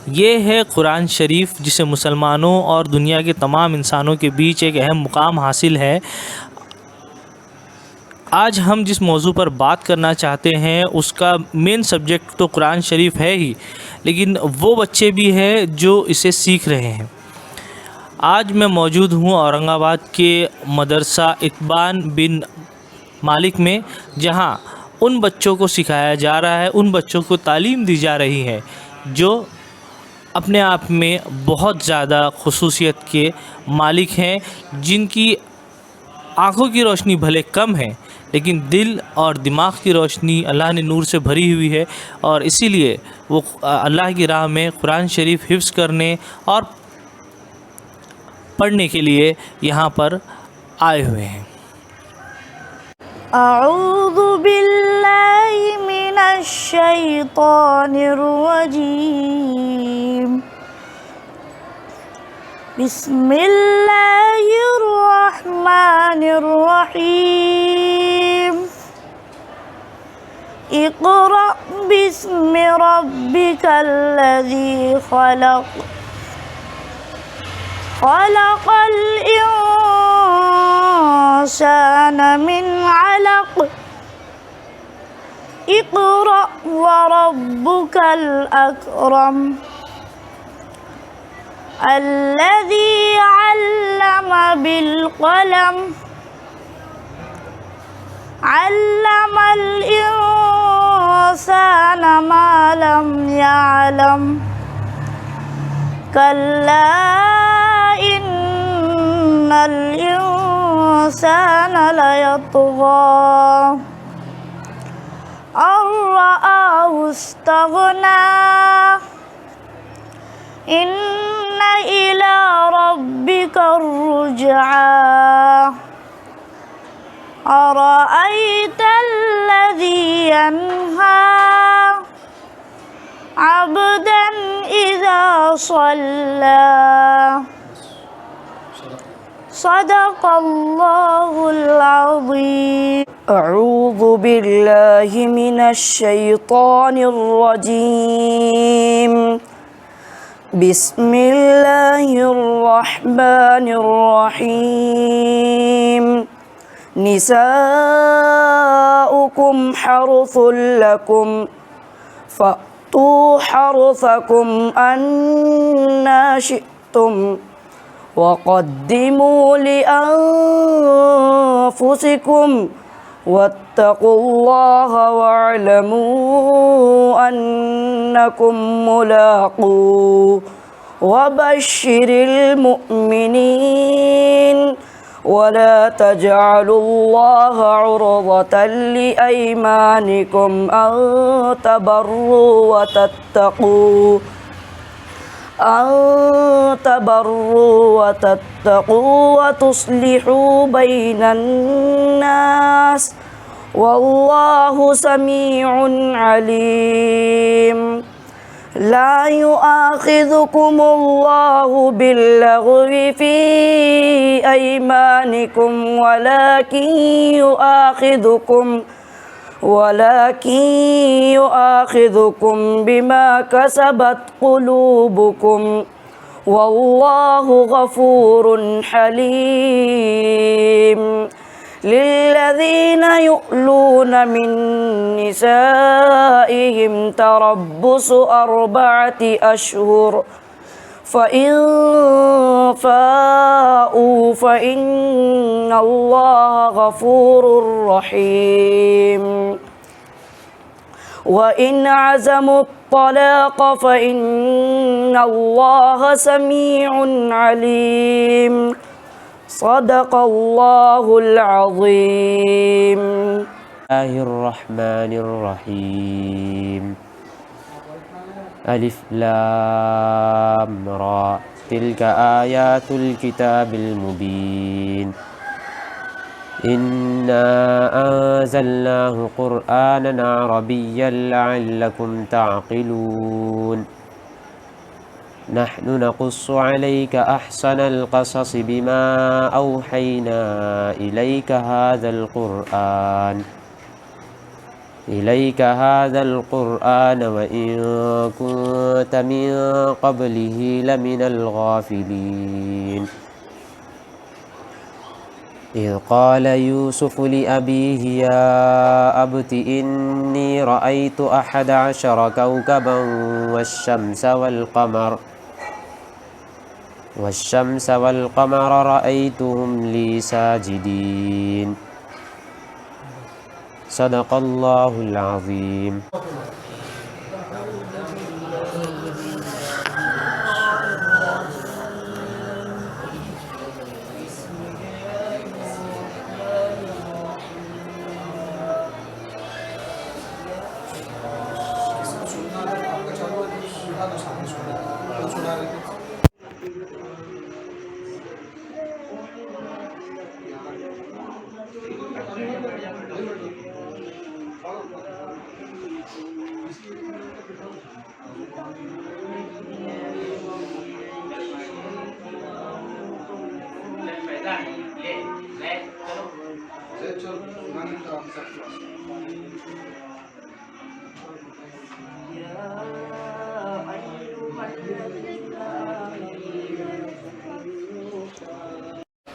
یہ ہے قرآن شریف جسے مسلمانوں اور دنیا کے تمام انسانوں کے بیچ ایک اہم مقام حاصل ہے۔ آج ہم جس موضوع پر بات کرنا چاہتے ہیں اس کا مین سبجیکٹ تو قرآن شریف ہے ہی، لیکن وہ بچے بھی ہیں جو اسے سیکھ رہے ہیں۔ آج میں موجود ہوں اورنگ آباد کے مدرسہ اتبان بن مالک میں، جہاں ان بچوں کو سکھایا جا رہا ہے، ان بچوں کو تعلیم دی جا رہی ہے جو اپنے آپ میں بہت زیادہ خصوصیت کے مالک ہیں، جن کی آنکھوں کی روشنی بھلے کم ہے لیکن دل اور دماغ کی روشنی اللہ نے نور سے بھری ہوئی ہے، اور اسی لیے وہ اللہ کی راہ میں قرآن شریف حفظ کرنے اور پڑھنے کے لیے یہاں پر آئے ہوئے ہیں۔ اعوذ باللہ من الشیطان الرجیم، بسم اللہ الرحمن الرحیم، اقرأ باسم ربک الذی خلق، خلق الانسان من علق، اقرأ وربک الاکرم، الذی علم بالقلم، علم الانسان ما لم يعلم، کلا ان الانسان لیطغی ان رآہ استغنی، ان الی ربک الرجعی، ارأیت الذی ینہی عبدا اذا صلی، صدق اللہ العظیم۔ اعوذ باللہ من الشیطان الرجیم، بسم اللہ الرحمن الرحیم، نساؤکم حرث لکم فأتوا حرثکم أنّا شئتم وقدموا لأنفسكم واتقوا الله واعلموا أنكم ملاقوه وبشر المؤمنين ولا تجعلوا الله عرضة لأيمانكم أن تبروا وتتقوا وتصلحوا بين الناس والله سميع عليم۔ لا يؤاخذكم الله باللغو في أيمانكم ولكن يؤاخذكم بما كسبت قلوبكم والله غفور حليم۔ للذين يؤلون من نسائهم تربص 4 أشهر فإن فاءوا فإن الله غفور رحيم، وإن عزموا الطلاق فإن الله سميع عليم، صدق الله العظيم۔ الله الرحمن الرحيم، ألف لام را، تلك آيات الكتاب المبين، إنا أنزلناه قرآنا عربيا لعلكم تعقلون، نحن نقص عليك أحسن القصص بما أوحينا إليك هذا القرآن إليك هذا القرآن وإن كنت من قبله لمن الغافلين إذ قال يوسف لأبيه يا أبت إني رأيت 11 كوكبا والشمس والقمر رأيتهم لي ساجدين صدق الله العظيم.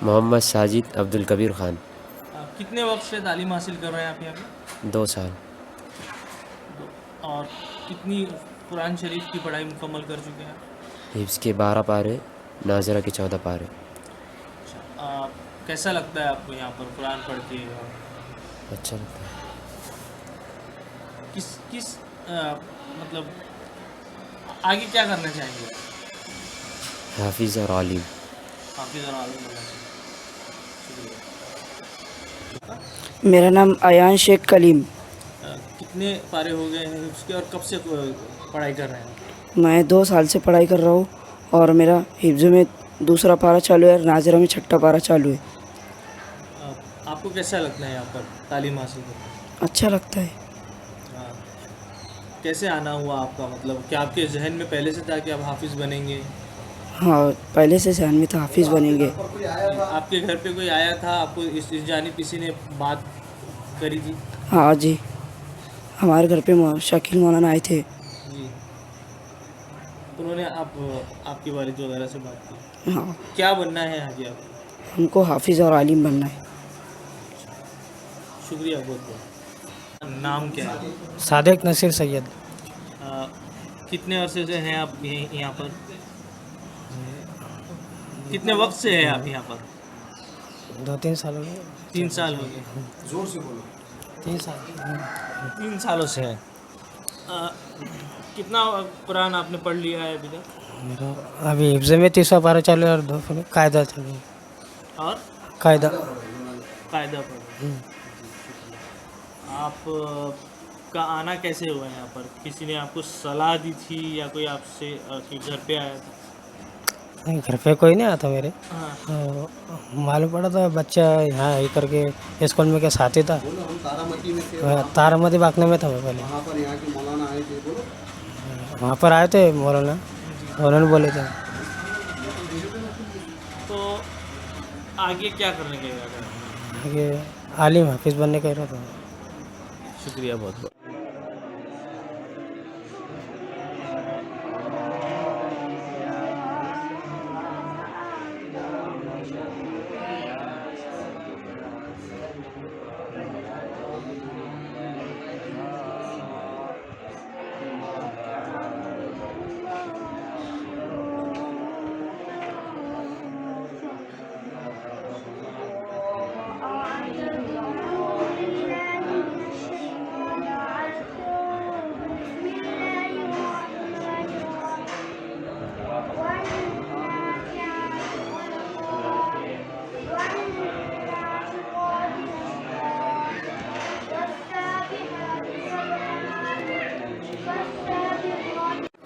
محمد ساجد عبد الکبیر خان. کتنے وقت سے تعلیم حاصل کر رہے ہیں آپ یہاں پہ؟ 2 سال. اور کتنی قرآن شریف کی پڑھائی مکمل کر چکے ہیں؟ حفظ کے 12 پارے، ناظرہ کے 14 پارے. کیسا لگتا ہے آپ کو یہاں پر قرآن پڑھ کے؟ اچھا لگتا ہے. کس مطلب آگے کیا کرنا چاہیں گے؟ حافظ اور عالم. حافظ اور عالم بننا چاہیے. میرا نام ایان شیخ کلیم. کتنے پارے ہو گئے ہیں حفظ کے اور کب سے پڑھائی کر رہے ہیں؟ میں 2 سال سے پڑھائی کر رہا ہوں اور میرا حفظ میں 2 پارہ چالو ہے اور ناظرہ میں 6 پارہ چالو ہے. آپ کو کیسا لگتا ہے یہاں پر تعلیم حاصل کرنا؟ اچھا لگتا ہے. کیسے آنا ہوا آپ کا؟ مطلب کیا آپ کے ذہن میں پہلے سے تھا کہ آپ حافظ بنیں گے؟ ہاں پہلے سے ذہن میں تھا حافظ بنیں گے. آپ کے گھر پہ کوئی آیا تھا آپ کو اس جانب کسی نے بات کری تھی؟ ہاں جی، ہمارے گھر پہ شکیل مولانا آئے تھے. جی، انہوں نے آپ کے والد وغیرہ سے بات کی؟ ہاں. کیا بننا ہے آگے آپ کو؟ ہم کو حافظ اور عالم بننا ہے. شکریہ بہت بہت. نام کیا ہے؟ صادق نصیر سید. کتنے عرصے سے ہیں آپ یہاں پر؟ کتنے وقت سے ہیں آپ یہاں پر؟ 2-3 سال ہو گئے. 3 سال ہو گئے. زور سے بولو. 3 سال. 3 سالوں سے ہے. کتنا قرآن آپ نے پڑھ لیا ہے ابھی تک؟ میرا ابھی حفظ میں 30 پارہ چالو ہے اور 2 قاعدہ چالو ہے. اور قاعدہ قاعدہ پڑھ. آپ کا آنا کیسے ہوا یہاں پر؟ کسی نے آپ کو صلاح دی تھی یا کوئی آپ سے گھر پہ آیا تھا؟ نہیں، گھر پہ کوئی نہیں آتا میرے. ہاں. معلوم پڑا تھا بچہ یہاں ہی کر کے اسکول میں کے ساتھی تھا. بولو ہم تارامتی میں تھے. تارامتی باغنے میں تھا میں پہلے. وہاں پر یہاں کے مولانا آئے تھے. بولو. وہاں پر آئے تھے مولانا، انہوں نے بولے تھے. تو آگے کیا کرنے کا ارادہ ہے؟ آگے عالم حافظ بننے کا ارادہ تھا. شکریہ بہت بہت.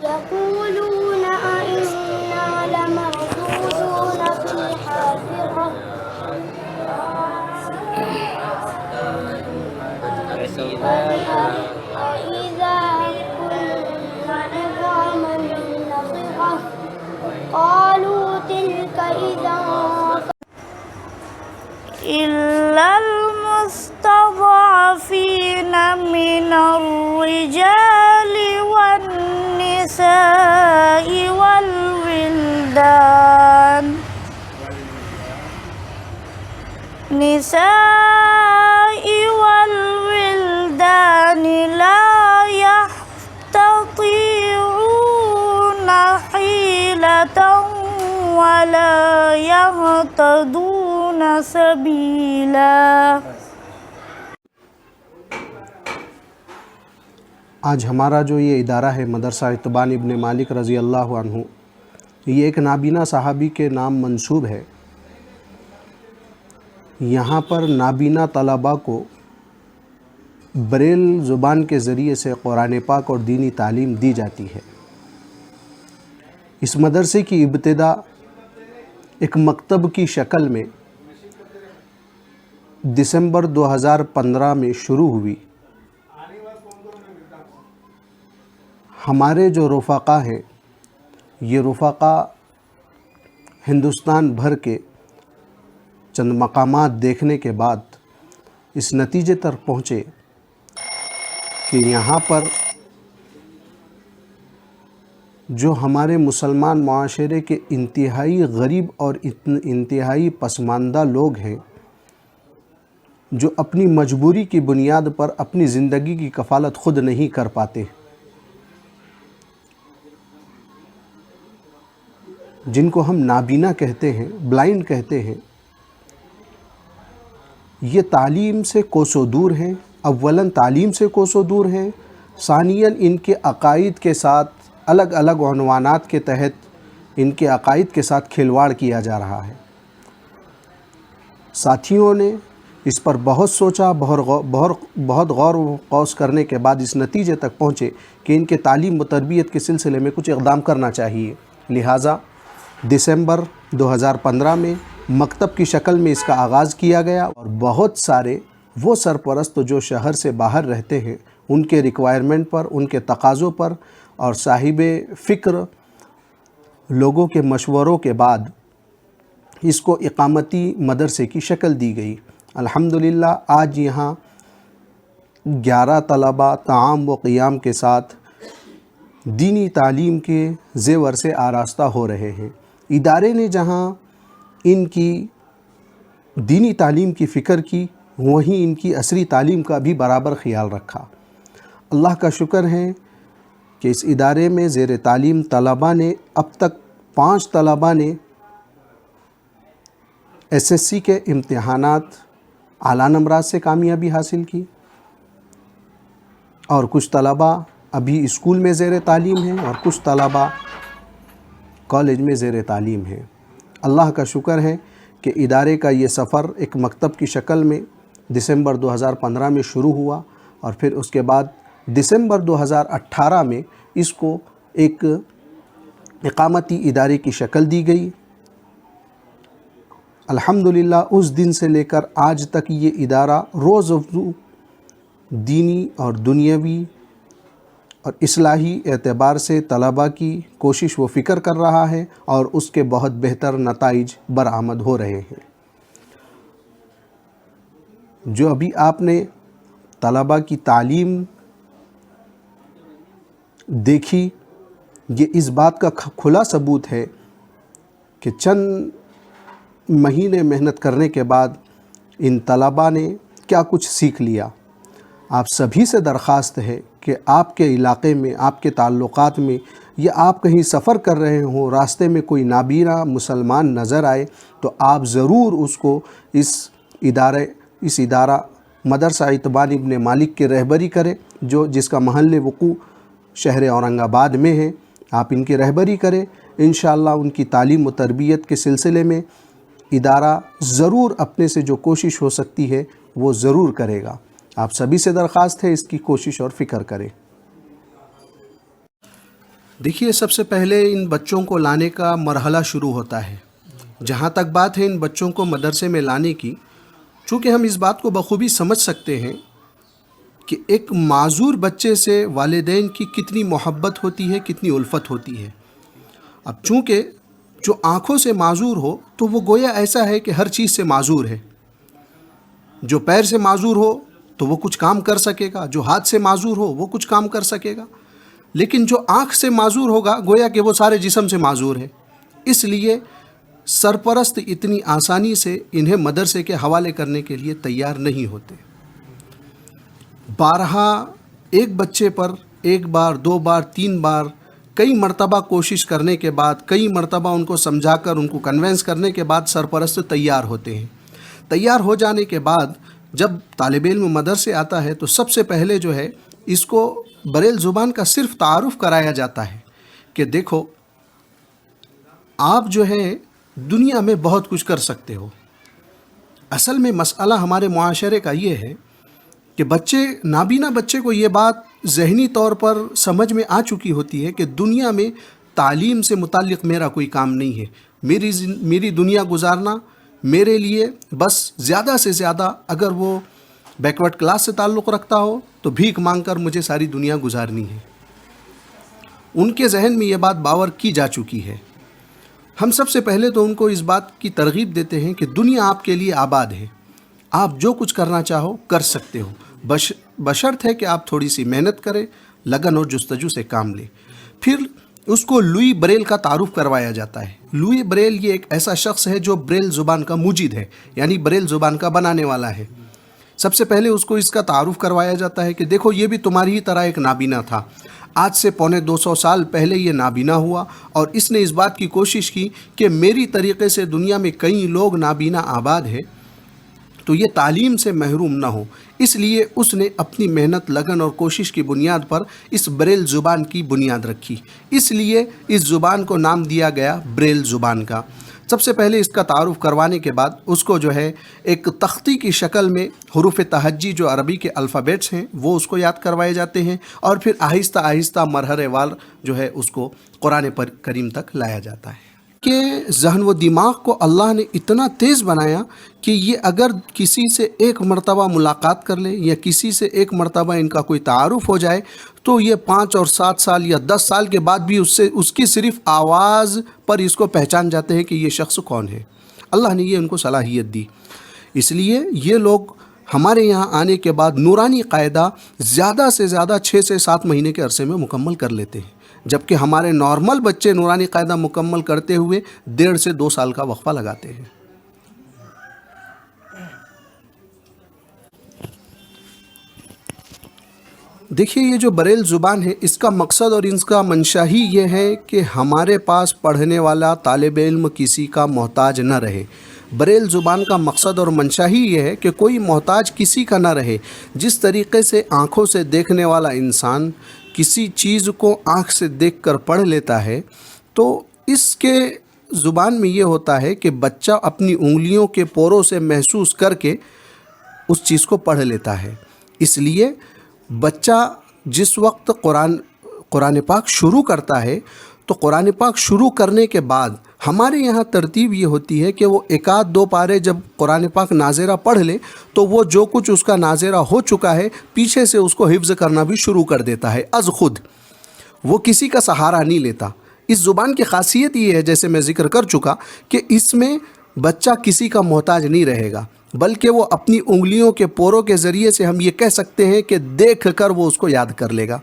يقولون أئنا لمردودون في الحافرة أإذا كنا عظاما نخرة قالوا تلك إذا إلا المستضعفين المستضعفين من الرجال والنساء والولدان لا يستطيعون حيلة ولا يهتدون سبيلا. آج ہمارا جو یہ ادارہ ہے مدرسہ اتبان ابن مالک رضی اللہ عنہ، یہ ایک نابینا صحابی کے نام منسوب ہے۔ یہاں پر نابینا طلباء کو بریل زبان کے ذریعے سے قرآن پاک اور دینی تعلیم دی جاتی ہے۔ اس مدرسے کی ابتدا ایک مکتب کی شکل میں دسمبر 2015 میں شروع ہوئی۔ ہمارے جو رفقا ہیں، یہ رفقا ہندوستان بھر کے چند مقامات دیکھنے کے بعد اس نتیجے تک پہنچے کہ یہاں پر جو ہمارے مسلمان معاشرے کے انتہائی غریب اور انتہائی پسماندہ لوگ ہیں، جو اپنی مجبوری کی بنیاد پر اپنی زندگی کی کفالت خود نہیں کر پاتے، جن کو ہم نابینا کہتے ہیں، بلائنڈ کہتے ہیں، یہ تعلیم سے کوسوں دور ہیں۔ اولاً تعلیم سے کوسوں دور ہیں، ثانیاً ان کے عقائد کے ساتھ الگ الگ عنوانات کے تحت ان کے عقائد کے ساتھ کھلواڑ کیا جا رہا ہے۔ ساتھیوں نے اس پر بہت سوچا، بہت غور و خوض کرنے کے بعد اس نتیجے تک پہنچے کہ ان کے تعلیم و تربیت کے سلسلے میں کچھ اقدام کرنا چاہیے۔ لہٰذا دسمبر 2015 میں مکتب کی شکل میں اس کا آغاز کیا گیا، اور بہت سارے وہ سرپرست جو شہر سے باہر رہتے ہیں، ان کے ریکوائرمنٹ پر، ان کے تقاضوں پر اور صاحب فکر لوگوں کے مشوروں کے بعد اس کو اقامتی مدرسے کی شکل دی گئی۔ الحمدللہ آج یہاں 11 طلباء طعام و قیام کے ساتھ دینی تعلیم کے زیور سے آراستہ ہو رہے ہیں۔ ادارے نے جہاں ان کی دینی تعلیم کی فکر کی، وہیں ان کی عصری تعلیم کا بھی برابر خیال رکھا۔ اللہ کا شکر ہے کہ اس ادارے میں زیر تعلیم طلباء نے اب تک 5 طلباء نے SSC کے امتحانات اعلیٰ نمرات سے کامیابی حاصل کی، اور کچھ طلباء ابھی اسکول میں زیر تعلیم ہیں اور کچھ طلباء کالج میں زیر تعلیم ہیں۔ اللہ کا شکر ہے کہ ادارے کا یہ سفر ایک مکتب کی شکل میں دسمبر 2015 میں شروع ہوا، اور پھر اس کے بعد دسمبر 2018 میں اس کو ایک اقامتی ادارے کی شکل دی گئی۔ الحمدللہ اس دن سے لے کر آج تک یہ ادارہ روز افزوں دینی اور دنیاوی اور اصلاحی اعتبار سے طلباء کی کوشش و فکر کر رہا ہے، اور اس کے بہت بہتر نتائج برآمد ہو رہے ہیں۔ جو ابھی آپ نے طلباء کی تعلیم دیکھی، یہ اس بات کا کھلا ثبوت ہے کہ چند مہینے محنت کرنے کے بعد ان طلباء نے کیا کچھ سیکھ لیا۔ آپ سبھی سے درخواست ہے کہ آپ کے علاقے میں، آپ کے تعلقات میں، یا آپ کہیں سفر کر رہے ہوں، راستے میں کوئی نابینا مسلمان نظر آئے تو آپ ضرور اس کو اس ادارہ مدرسہ اتبان ابن مالک کی رہبری کریں، جس کا محل وقوع شہر اورنگ آباد میں ہے۔ آپ ان کی رہبری کریں، انشاءاللہ ان کی تعلیم و تربیت کے سلسلے میں ادارہ ضرور اپنے سے جو کوشش ہو سکتی ہے وہ ضرور کرے گا۔ آپ سبھی سے درخواست ہے اس کی کوشش اور فکر کریں۔ دیکھیے، سب سے پہلے ان بچوں کو لانے کا مرحلہ شروع ہوتا ہے۔ جہاں تک بات ہے ان بچوں کو مدرسے میں لانے کی، چونکہ ہم اس بات کو بخوبی سمجھ سکتے ہیں کہ ایک معذور بچے سے والدین کی کتنی محبت ہوتی ہے، کتنی الفت ہوتی ہے۔ اب چونکہ جو آنکھوں سے معذور ہو تو وہ گویا ایسا ہے کہ ہر چیز سے معذور ہے، جو پیر سے معذور ہو تو وہ کچھ کام کر سکے گا، جو ہاتھ سے معذور ہو وہ کچھ کام کر سکے گا، لیکن جو آنکھ سے معذور ہوگا گویا کہ وہ سارے جسم سے معذور ہے۔ اس لیے سرپرست اتنی آسانی سے انہیں مدرسے کے حوالے کرنے کے لیے تیار نہیں ہوتے۔ بارہا ایک بچے پر ایک بار، دو بار، تین بار، کئی مرتبہ کوشش کرنے کے بعد، کئی مرتبہ ان کو سمجھا کر ان کو کنونس کرنے کے بعد سرپرست تیار ہوتے ہیں۔ تیار ہو جانے کے بعد جب طالب علم مدرسے آتا ہے تو سب سے پہلے جو ہے اس کو بریل زبان کا صرف تعارف کرایا جاتا ہے کہ دیکھو آپ جو ہے دنیا میں بہت کچھ کر سکتے ہو۔ اصل میں مسئلہ ہمارے معاشرے کا یہ ہے کہ نابینا بچے کو یہ بات ذہنی طور پر سمجھ میں آ چکی ہوتی ہے کہ دنیا میں تعلیم سے متعلق میرا کوئی کام نہیں ہے، میری دنیا گزارنا میرے لیے بس زیادہ سے زیادہ، اگر وہ بیکورڈ کلاس سے تعلق رکھتا ہو تو بھیک مانگ کر مجھے ساری دنیا گزارنی ہے۔ ان کے ذہن میں یہ بات باور کی جا چکی ہے۔ ہم سب سے پہلے تو ان کو اس بات کی ترغیب دیتے ہیں کہ دنیا آپ کے لیے آباد ہے، آپ جو کچھ کرنا چاہو کر سکتے ہو، بشرط ہے کہ آپ تھوڑی سی محنت کریں، لگن اور جستجو سے کام لیں۔ پھر اس کو لوئی بریل کا تعارف کروایا جاتا ہے۔ لوئی بریل یہ ایک ایسا شخص ہے جو بریل زبان کا موجد ہے، یعنی بریل زبان کا بنانے والا ہے۔ سب سے پہلے اس کو اس کا تعارف کروایا جاتا ہے کہ دیکھو یہ بھی تمہاری ہی طرح ایک نابینا تھا، آج سے 250 سال پہلے یہ نابینا ہوا اور اس نے اس بات کی کوشش کی کہ میری طریقے سے دنیا میں کئی لوگ نابینا آباد ہے تو یہ تعلیم سے محروم نہ ہو، اس لیے اس نے اپنی محنت، لگن اور کوشش کی بنیاد پر اس بریل زبان کی بنیاد رکھی، اس لیے اس زبان کو نام دیا گیا بریل زبان کا۔ سب سے پہلے اس کا تعارف کروانے کے بعد اس کو جو ہے ایک تختی کی شکل میں حروف تہجی جو عربی کے الفابیٹس ہیں وہ اس کو یاد کروائے جاتے ہیں، اور پھر آہستہ آہستہ مرحلے وار جو ہے اس کو قرآن کریم تک لایا جاتا ہے۔ کہ ذہن و دماغ کو اللہ نے اتنا تیز بنایا کہ یہ اگر کسی سے ایک مرتبہ ملاقات کر لے یا کسی سے ایک مرتبہ ان کا کوئی تعارف ہو جائے تو یہ 5 اور 7 سال یا 10 سال کے بعد بھی اس کی صرف آواز پر اس کو پہچان جاتے ہیں کہ یہ شخص کون ہے۔ اللہ نے یہ ان کو صلاحیت دی، اس لیے یہ لوگ ہمارے یہاں آنے کے بعد نورانی قاعدہ زیادہ سے زیادہ 6 سے 7 مہینے کے عرصے میں مکمل کر لیتے ہیں، جبکہ ہمارے نارمل بچے نورانی قاعدہ مکمل کرتے ہوئے 1.5 سے 2 سال کا وقفہ لگاتے ہیں۔ دیکھیے یہ جو بریل زبان ہے اس کا مقصد اور اس کا منشا ہی یہ ہے کہ ہمارے پاس پڑھنے والا طالب علم کسی کا محتاج نہ رہے۔ بریل زبان کا مقصد اور منشا ہی یہ ہے کہ کوئی محتاج کسی کا نہ رہے۔ جس طریقے سے آنکھوں سے دیکھنے والا انسان کسی چیز کو آنکھ سے دیکھ کر پڑھ لیتا ہے تو اس کے زبان میں یہ ہوتا ہے کہ بچہ اپنی انگلیوں کے پوروں سے محسوس کر کے اس چیز کو پڑھ لیتا ہے۔ اس لیے بچہ جس وقت قرآن پاک شروع کرتا ہے تو قرآن پاک شروع کرنے کے بعد ہمارے یہاں ترتیب یہ ہوتی ہے کہ وہ 1-2 پارے جب قرآن پاک ناظرہ پڑھ لے تو وہ جو کچھ اس کا ناظرہ ہو چکا ہے پیچھے سے اس کو حفظ کرنا بھی شروع کر دیتا ہے از خود، وہ کسی کا سہارا نہیں لیتا۔ اس زبان کی خاصیت یہ ہے، جیسے میں ذکر کر چکا، کہ اس میں بچہ کسی کا محتاج نہیں رہے گا، بلکہ وہ اپنی انگلیوں کے پوروں کے ذریعے سے ہم یہ کہہ سکتے ہیں کہ دیکھ کر وہ اس کو یاد کر لے گا۔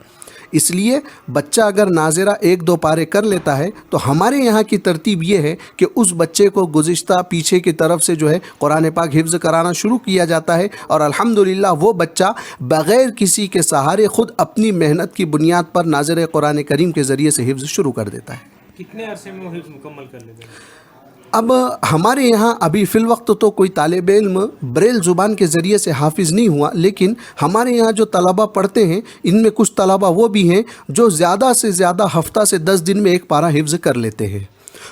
اس لیے بچہ اگر ناظرہ 1-2 پارے کر لیتا ہے تو ہمارے یہاں کی ترتیب یہ ہے کہ اس بچے کو گزشتہ پیچھے کی طرف سے جو ہے قرآن پاک حفظ کرانا شروع کیا جاتا ہے، اور الحمدللہ وہ بچہ بغیر کسی کے سہارے خود اپنی محنت کی بنیاد پر ناظر قرآن کریم کے ذریعے سے حفظ شروع کر دیتا ہے۔ کتنے عرصے میں وہ حفظ مکمل کر لیتے ہیں؟ اب ہمارے یہاں ابھی فی الوقت تو کوئی طالب علم بریل زبان کے ذریعے سے حافظ نہیں ہوا، لیکن ہمارے یہاں جو طلبہ پڑھتے ہیں ان میں کچھ طلبہ وہ بھی ہیں جو زیادہ سے زیادہ ہفتہ سے 10 دن میں ایک پارہ حفظ کر لیتے ہیں،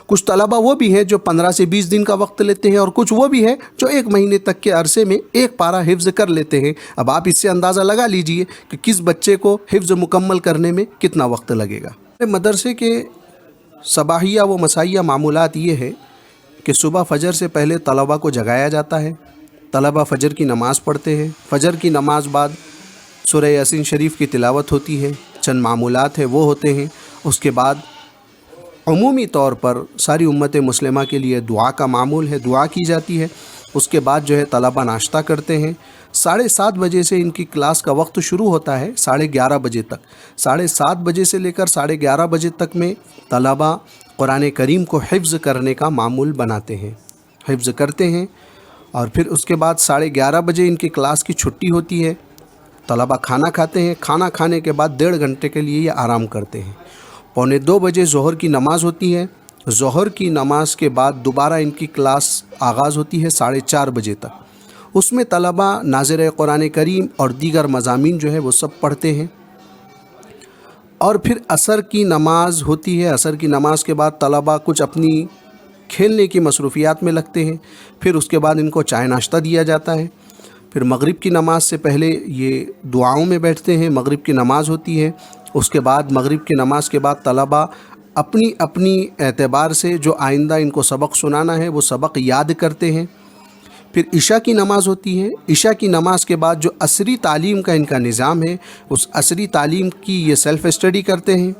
کچھ طلبہ وہ بھی ہیں جو 15 سے 20 دن کا وقت لیتے ہیں، اور کچھ وہ بھی ہیں جو 1 مہینے تک کے عرصے میں ایک پارہ حفظ کر لیتے ہیں۔ اب آپ اس سے اندازہ لگا لیجئے کہ کس بچے کو حفظ مکمل کرنے میں کتنا وقت لگے گا۔ مدرسے کے صباحیہ و مسائیہ معمولات یہ ہے کہ صبح فجر سے پہلے طلبہ کو جگایا جاتا ہے، طلبہ فجر کی نماز پڑھتے ہیں، فجر کی نماز بعد سورہ یاسین شریف کی تلاوت ہوتی ہے، چند معمولات ہیں وہ ہوتے ہیں، اس کے بعد عمومی طور پر ساری امت مسلمہ کے لیے دعا کا معمول ہے، دعا کی جاتی ہے، اس کے بعد جو ہے طلبہ ناشتہ کرتے ہیں. 7:30 بجے سے ان کی کلاس کا وقت شروع ہوتا ہے 11:30 بجے تک. 7:30 بجے سے لے کر 11:30 بجے تک میں طلبہ قرآن کریم کو حفظ کرنے کا معمول بناتے ہیں، حفظ کرتے ہیں. اور پھر اس کے بعد 11:30 بجے ان کی کلاس کی چھٹی ہوتی ہے. طلبہ کھانا کھاتے ہیں. کھانا کھانے کے بعد 1.5 گھنٹے کے لیے یہ آرام کرتے ہیں. 1:45 بجے ظہر کی نماز ہوتی ہے. ظہر کی نماز کے بعد دوبارہ ان کی کلاس آغاز ہوتی ہے 4:30 بجے تک. اس میں طلبہ ناظر قرآن کریم اور دیگر مضامین جو ہے وہ سب پڑھتے ہیں. اور پھر عصر کی نماز ہوتی ہے. عصر کی نماز کے بعد طلبہ کچھ اپنی کھیلنے کی مصروفیات میں لگتے ہیں. پھر اس کے بعد ان کو چائے ناشتہ دیا جاتا ہے. پھر مغرب کی نماز سے پہلے یہ دعاؤں میں بیٹھتے ہیں. مغرب کی نماز ہوتی ہے. اس کے بعد مغرب کی نماز کے بعد طلبہ اپنی اعتبار سے جو آئندہ ان کو سبق سنانا ہے وہ سبق یاد کرتے ہیں. پھر عشاء کی نماز ہوتی ہے. عشاء کی نماز کے بعد جو عصری تعلیم کا ان کا نظام ہے اس عصری تعلیم کی یہ سیلف اسٹڈی کرتے ہیں.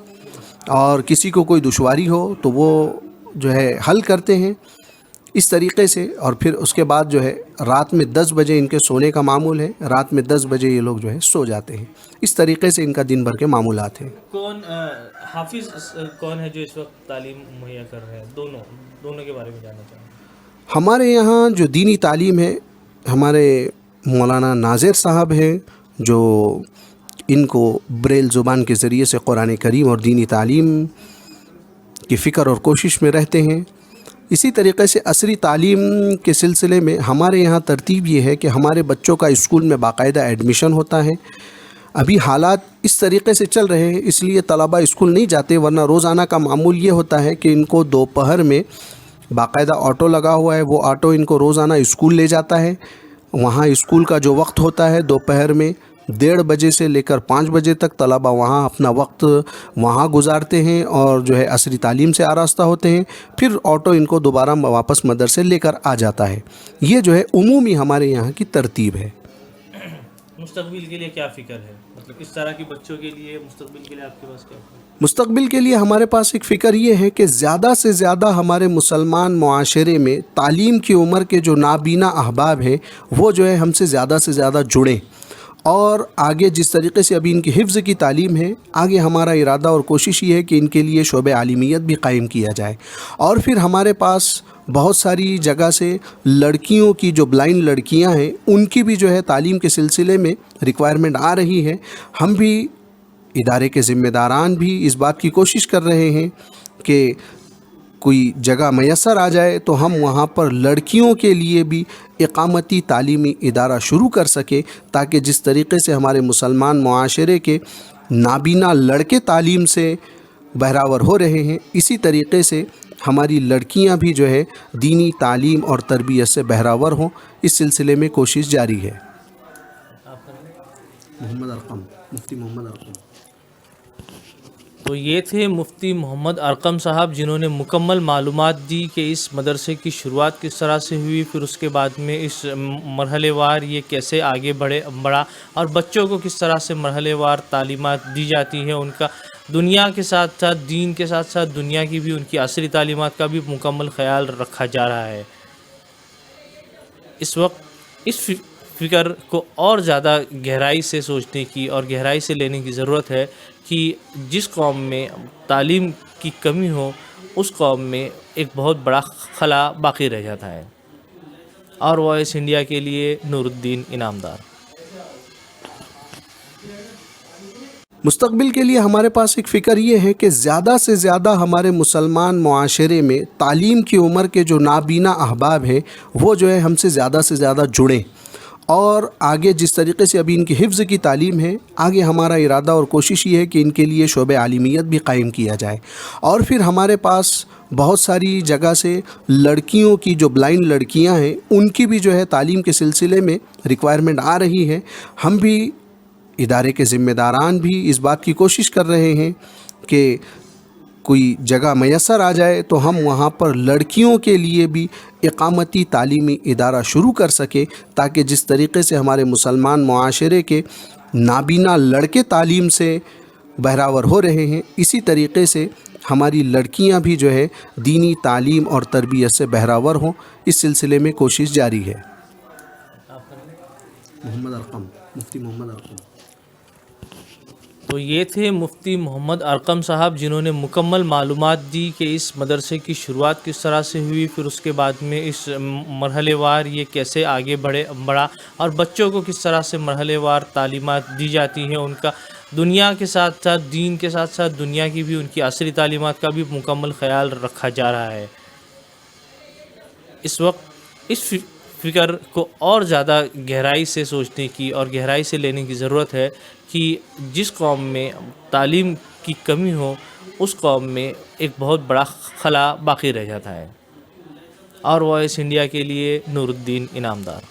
اور کسی کو کوئی دشواری ہو تو وہ جو ہے حل کرتے ہیں اس طریقے سے. اور پھر اس کے بعد جو ہے رات میں 10 بجے ان کے سونے کا معمول ہے. رات میں 10 بجے یہ لوگ جو ہے سو جاتے ہیں. اس طریقے سے ان کا دن بھر کے معمولات ہیں. کون حافظ کون ہے جو اس وقت تعلیم مہیا کر رہے ہیں؟ دونوں کے بارے میں جاننا چاہوں گا. ہمارے یہاں جو دینی تعلیم ہے ہمارے مولانا ناظر صاحب ہیں جو ان کو بریل زبان کے ذریعے سے قرآن کریم اور دینی تعلیم کی فکر اور کوشش میں رہتے ہیں. اسی طریقے سے عصری تعلیم کے سلسلے میں ہمارے یہاں ترتیب یہ ہے کہ ہمارے بچوں کا اسکول میں باقاعدہ ایڈمیشن ہوتا ہے. ابھی حالات اس طریقے سے چل رہے ہیں اس لیے طلبہ اسکول نہیں جاتے، ورنہ روزانہ کا معمول یہ ہوتا ہے کہ ان کو دوپہر میں باقاعدہ آٹو لگا ہوا ہے، وہ آٹو ان کو روزانہ اسکول لے جاتا ہے. وہاں اسکول کا جو وقت ہوتا ہے دوپہر میں 1:30 بجے سے لے کر 5 بجے تک طلبہ وہاں اپنا وقت وہاں گزارتے ہیں اور جو ہے عصری تعلیم سے آراستہ ہوتے ہیں. پھر آٹو ان کو دوبارہ واپس مدرسے لے کر آ جاتا ہے. یہ جو ہے عمومی ہمارے یہاں کی ترتیب ہے. مستقبل کے لیے کیا فکر ہے؟ مطلب اس طرح کے بچوں کے لیے مستقبل کے لیے آپ کے پاس کیا ہے؟ مستقبل کے لیے ہمارے پاس ایک فکر یہ ہے کہ زیادہ سے زیادہ ہمارے مسلمان معاشرے میں تعلیم کی عمر کے جو نابینا احباب ہیں وہ جو ہے ہم سے زیادہ جڑیں. اور آگے جس طریقے سے ابھی ان کی حفظ کی تعلیم ہے، آگے ہمارا ارادہ اور کوشش یہ ہے کہ ان کے لیے شعبہ عالمیت بھی قائم کیا جائے. اور پھر ہمارے پاس بہت ساری جگہ سے لڑکیوں کی جو بلائنڈ لڑکیاں ہیں ان کی بھی جو ہے تعلیم کے سلسلے میں ریکوائرمنٹ آ رہی ہے. ہم بھی ادارے کے ذمہ داران بھی اس بات کی کوشش کر رہے ہیں کہ کوئی جگہ میسر آ جائے تو ہم وہاں پر لڑکیوں کے لیے بھی اقامتی تعلیمی ادارہ شروع کر سکے، تاکہ جس طریقے سے ہمارے مسلمان معاشرے کے نابینا لڑکے تعلیم سے بہراور ہو رہے ہیں اسی طریقے سے ہماری لڑکیاں بھی جو ہے دینی تعلیم اور تربیت سے بہراور ہوں. اس سلسلے میں کوشش جاری ہے. محمد ارقم، مفتی محمد ارقم. تو یہ تھے مفتی محمد ارقم صاحب جنہوں نے مکمل معلومات دی کہ اس مدرسے کی شروعات کس طرح سے ہوئی، پھر اس کے بعد میں اس مرحلے وار یہ کیسے آگے بڑھا اور بچوں کو کس طرح سے مرحلے وار تعلیمات دی جاتی ہیں. ان کا دنیا کے ساتھ ساتھ دین کے ساتھ ساتھ دنیا کی بھی ان کی عصری تعلیمات کا بھی مکمل خیال رکھا جا رہا ہے. اس وقت اس فکر کو اور زیادہ گہرائی سے سوچنے کی اور گہرائی سے لینے کی ضرورت ہے کہ جس قوم میں تعلیم کی کمی ہو اس قوم میں ایک بہت بڑا خلا باقی رہ جاتا ہے. اور وائس انڈیا کے لیے نور الدین انعامدار. مستقبل کے لیے ہمارے پاس ایک فکر یہ ہے کہ زیادہ سے زیادہ ہمارے مسلمان معاشرے میں تعلیم کی عمر کے جو نابینا احباب ہیں وہ جو ہے ہم سے زیادہ جڑیں. اور آگے جس طریقے سے ابھی ان کی حفظ کی تعلیم ہے، آگے ہمارا ارادہ اور کوشش یہ ہے کہ ان کے لیے شعبہ عالمیت بھی قائم کیا جائے. اور پھر ہمارے پاس بہت ساری جگہ سے لڑکیوں کی جو بلائنڈ لڑکیاں ہیں ان کی بھی جو ہے تعلیم کے سلسلے میں ریکوائرمنٹ آ رہی ہے. ہم بھی ادارے کے ذمہ داران بھی اس بات کی کوشش کر رہے ہیں کہ کوئی جگہ میسر آ جائے تو ہم وہاں پر لڑکیوں کے لیے بھی اقامتی تعلیمی ادارہ شروع کر سکے، تاکہ جس طریقے سے ہمارے مسلمان معاشرے کے نابینا لڑکے تعلیم سے بہراور ہو رہے ہیں اسی طریقے سے ہماری لڑکیاں بھی جو ہے دینی تعلیم اور تربیت سے بہراور ہوں، اس سلسلے میں کوشش جاری ہے۔ محمد ارقم، مفتی محمد ارقم۔ تو یہ تھے مفتی محمد ارقم صاحب، جنہوں نے مکمل معلومات دی کہ اس مدرسے کی شروعات کس طرح سے ہوئی، پھر اس کے بعد میں اس مرحلے وار یہ کیسے آگے بڑھا اور بچوں کو کس طرح سے مرحلے وار تعلیمات دی جاتی ہیں، ان کا دنیا کے ساتھ ساتھ دین کے ساتھ ساتھ دنیا کی بھی ان کی عصری تعلیمات کا بھی مکمل خیال رکھا جا رہا ہے۔ اس وقت اس فکر کو اور زیادہ گہرائی سے سوچنے کی اور گہرائی سے لینے کی ضرورت ہے کہ جس قوم میں تعلیم کی کمی ہو اس قوم میں ایک بہت بڑا خلا باقی رہ جاتا ہے۔ اور وائس انڈیا کے لیے نور الدین انعامدار۔